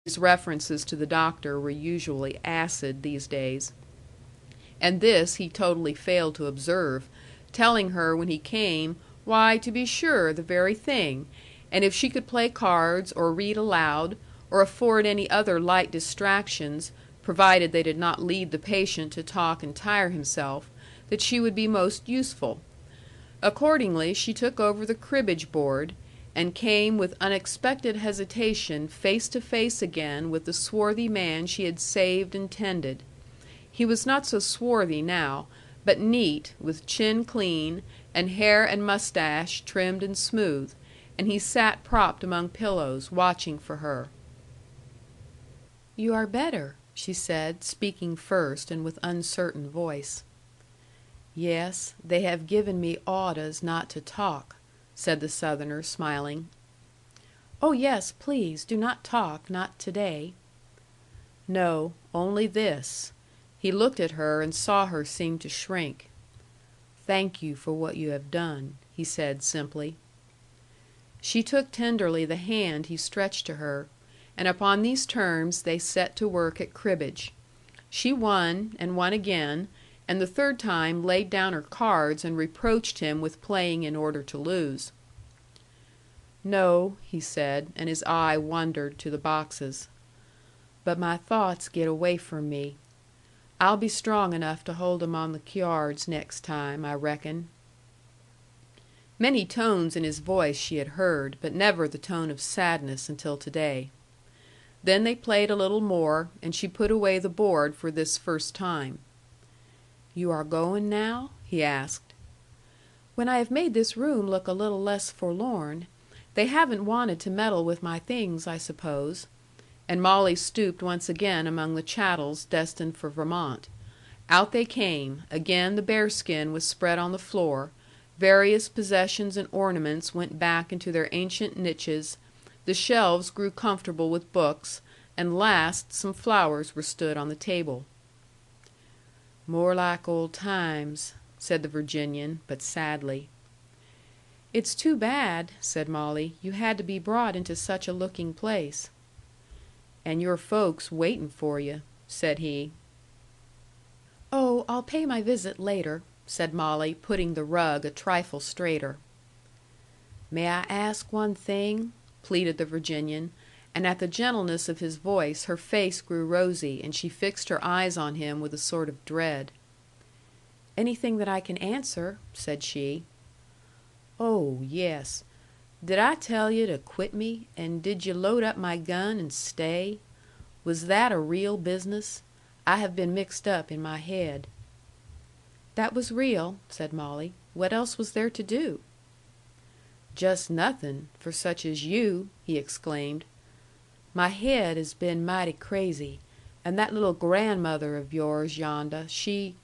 His references to the doctor were usually acid these days. And this he totally failed to observe, telling her when he came, why, to be sure, the very thing, and if she could play cards, or read aloud, or afford any other light distractions, provided they did not lead the patient to talk and tire himself, that she would be most useful. Accordingly she took over the cribbage board, and came with unexpected hesitation face to face again with the swarthy man she had saved and tended. He was not so swarthy now, but neat, with chin clean, and hair and mustache trimmed and smooth, and he sat propped among pillows, watching for her. "You are better," she said, speaking first, and with uncertain voice. "Yes, they have given me awdehs not to talk," said the Southerner, smiling. "Oh yes, please, do not talk, not to day." "No, only this." He looked at her and saw her seem to shrink. "Thank you for what you have done," he said simply. She took tenderly the hand he stretched to her, and upon these terms they set to work at cribbage. She won, and won again, and the third time laid down her cards and reproached him with playing in order to lose. "No," he said, and his eye wandered to the boxes. "But my thoughts get away from me. I'll be strong enough to hold 'em on the cyards next time, I reckon." Many tones in his voice she had heard, but never the tone of sadness until to day. Then they played a little more, and she put away the board for this first time. "You are going now?" he asked. "When I have made this room look a little less forlorn. They haven't wanted to meddle with my things, I suppose." And Molly stooped once again among the chattels destined for Vermont. Out they came. Again the bearskin was spread on the floor, various possessions and ornaments went back into their ancient niches, the shelves grew comfortable with books, and last some flowers were stood on the table. "More like old times," said the Virginian, but sadly. "It's too bad," said Molly, "you had to be brought into such a looking place." "And your folks waiting for you," said he. "Oh, I'll pay my visit later," said Molly, putting the rug a trifle straighter. "May I ask one thing?" pleaded the Virginian, and at the gentleness of his voice her face grew rosy, and she fixed her eyes on him with a sort of dread. "Anything that I can answer," said she. "Oh, yes. Did I tell you to quit me, and did you load up my gun and stay? Was that a real business? I have been mixed up in my head." "That was real," said Molly. "What else was there to do?" "Just nothing, for such as you!" he exclaimed. "My head has been mighty crazy, and that little grandmother of yours yondeh,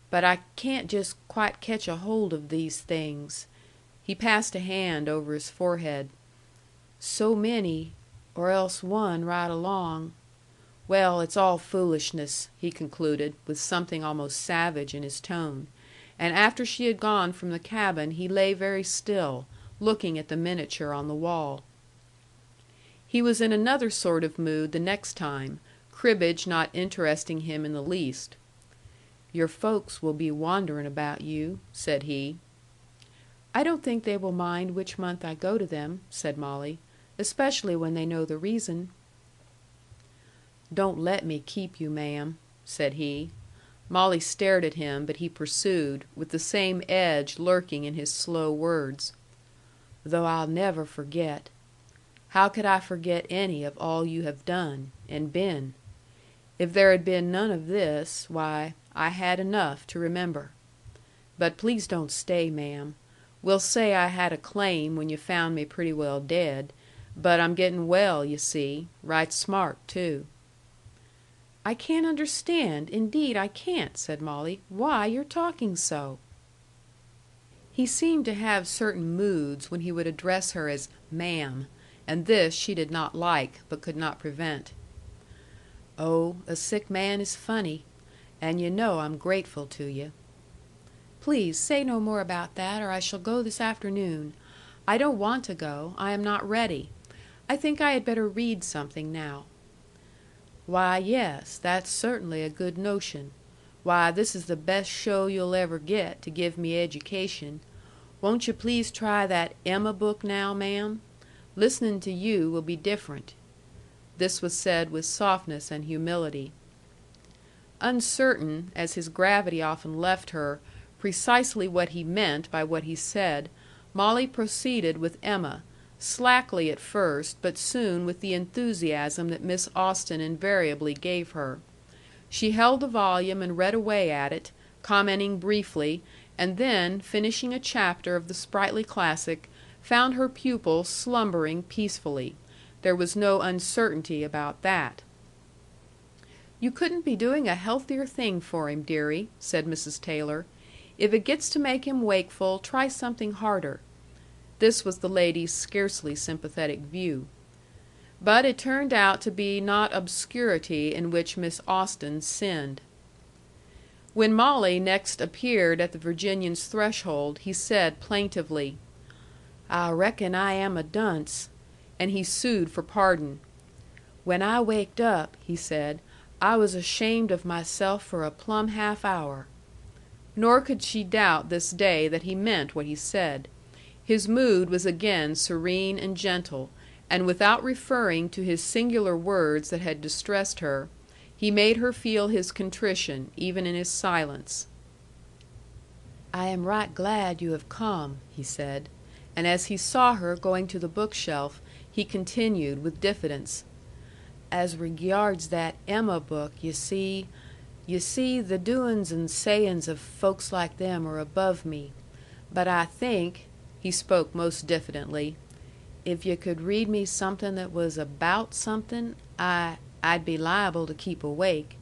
but I can't just quite catch a hold of these things." He passed a hand over his forehead. "So many, or else one right along. Well, it's all foolishness," he concluded, with something almost savage in his tone. And after she had gone from the cabin he lay very still, looking at the miniature on the wall. He was in another sort of mood the next time, cribbage not interesting him in the least. "Your folks will be wondering about you," said he. "I don't think they will mind which month I go to them," said Molly, "especially when they know the reason." "Don't let me keep you, ma'am," said he. Molly stared at him, but he pursued, with the same edge lurking in his slow words. "Though I'll never forget. How could I forget any of all you have done, and been? If there had been none of this, why, I had enough to remember. But please don't stay, ma'am. We'll say I had a claim when you found me pretty well dead, but I'm getting well, you see, right smart too." "I can't understand, indeed I can't," said Molly, "why you're talking so." He seemed to have certain moods when he would address her as "ma'am," and this she did not like, but could not prevent. "Oh, a sick man is funny. And you know I'm grateful to you." "Please say no more about that, or I shall go this afternoon. I don't want to go. I am not ready. I think I had better read something now." "Why, yes, that's certainly a good notion. Why, this is the best show you'll ever get to give me education. Won't you please try that Emma book now, ma'am? Listening to you will be different." This was said with softness and humility. Uncertain, as his gravity often left her, precisely what he meant by what he said, Molly proceeded with Emma, slackly at first, but soon with the enthusiasm that Miss Austen invariably gave her. She held the volume and read away at it, commenting briefly, and then, finishing a chapter of the sprightly classic, found her pupil slumbering peacefully. There was no uncertainty about that. "You couldn't be doing a healthier thing for him, dearie," said Mrs. Taylor. "If it gets to make him wakeful, try something harder." This was the lady's scarcely sympathetic view. But it turned out to be not obscurity in which Miss Austen sinned. When Molly next appeared at the Virginian's threshold, he said plaintively, "I reckon I am a dunce," and he sued for pardon. "When I waked up," he said, "I was ashamed of myself for a plumb half hour." Nor could she doubt this day that he meant what he said. His mood was again serene and gentle, and without referring to his singular words that had distressed her, he made her feel his contrition, even in his silence. "I am right glad you have come," he said. And as he saw her going to the bookshelf, he continued with diffidence, "As regards that Emma book, you see, the doin's and sayin's of folks like them are above me. But I think," he spoke most diffidently, "if you could read me something that was about something, I'd be liable to keep awake."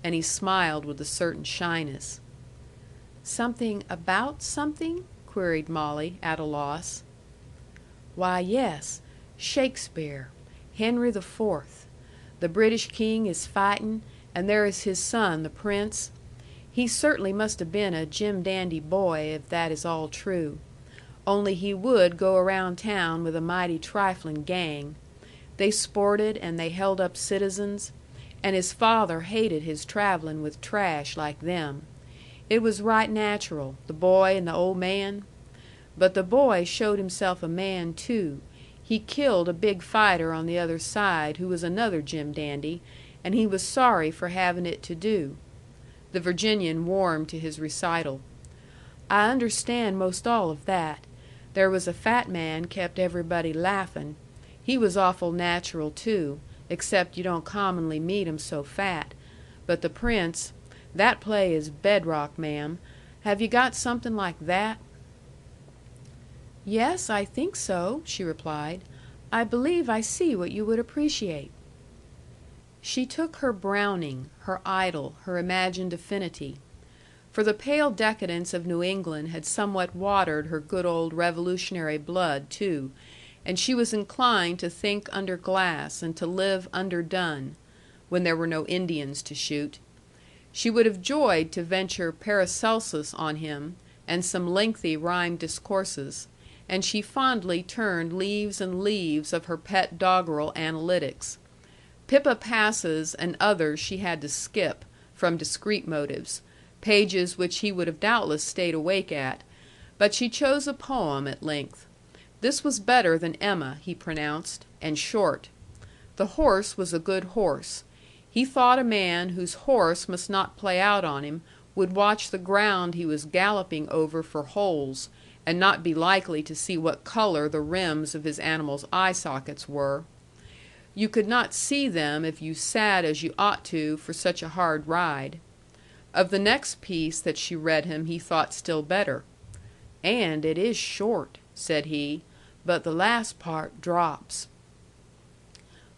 And he smiled with a certain shyness. "Something about something?" queried Molly, at a loss. "Why, yes. Shakespeare. Henry the Fourth. The British king is fighting, and there is his son, the prince. He certainly must have been a jim dandy boy, if that is all true. Only he would go around town with a mighty trifling gang. They sported and they held up citizens, and his father hated his traveling with trash like them. It was right natural, the boy and the old man. But the boy showed himself a man too. He killed a big fighter on the other side who was another jim dandy, and he was sorry for having it to do." The Virginian warmed to his recital. "I understand most all of that. There was a fat man kept everybody laughing. He was awful natural too, except you don't commonly meet 'em so fat. But the prince, that play is bedrock, ma'am. Have you got something like that?" "Yes, I think so," she replied. "I believe I see what you would appreciate." She took her Browning, her idyll, her imagined affinity. For the pale decadence of New England had somewhat watered her good old Revolutionary blood, too, and she was inclined to think under glass and to live underdone, when there were no Indians to shoot. She would have joyed to venture Paracelsus on him, and some lengthy rhymed discourses, and she fondly turned leaves and leaves of her pet doggerel analytics. Pippa Passes and others she had to skip, from discreet motives, pages which he would have doubtless stayed awake at, but she chose a poem at length. This was better than Emma, he pronounced, and short. The horse was a good horse. He thought a man whose horse must not play out on him would watch the ground he was galloping over for holes, and not be likely to see what color the rims of his animal's eye sockets were. You could not see them if you sat as you ought to for such a hard ride. Of the next piece that she read him he thought still better. "And it is short," said he, "but the last part drops."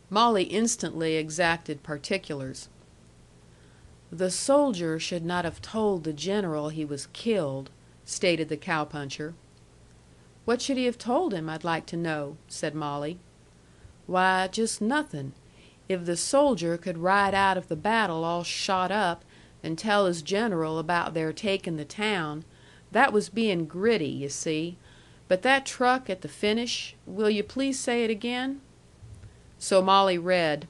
Molly instantly exacted particulars. "The soldier should not have told the general he was killed," stated the cow puncher. "What should he have told him, I'd like to know?" said Molly. "Why, just nothin'. If the soldier could ride out of the battle all shot up, and tell his general about their taking the town, that was being gritty, you see. But that truck at the finish, will you please say it again?" So Molly read,